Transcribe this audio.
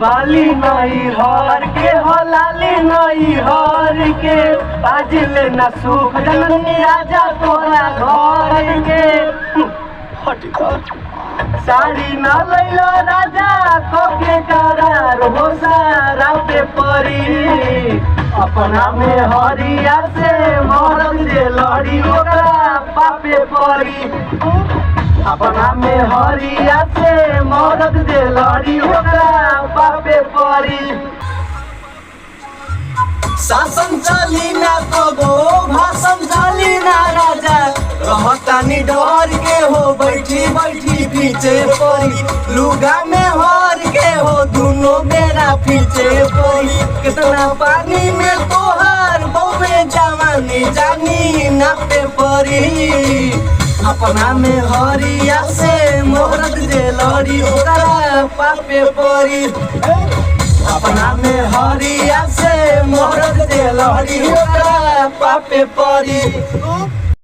बाली नहीं हर के हो लाली नहीं हर के आज लेना सुख जननी राजा तोरा घर के साड़ी न लैलो राजा कोके करार हो सारा पे परी अपना में हरिया से मरद जे लड़ी ओकरा पापे परी अपना में हरिया से मरद जे लड़ी ओकरा पापे परी शासन चली ना कबो भाषण चली ना राजा रहतानी डर के हो बैठी बैठी पीछे पड़ी लुगा में हर के हो दोनों बेरा पीछे पड़ी कितना पानी में तोहार बहुए जवानी जानी नापे पड़ी अपना में हरिया से मरद जे लड़ी ओकरा पापे पड़ी अपना में हरिया से मरद जे लड़ी ओकरा पापे पड़ी।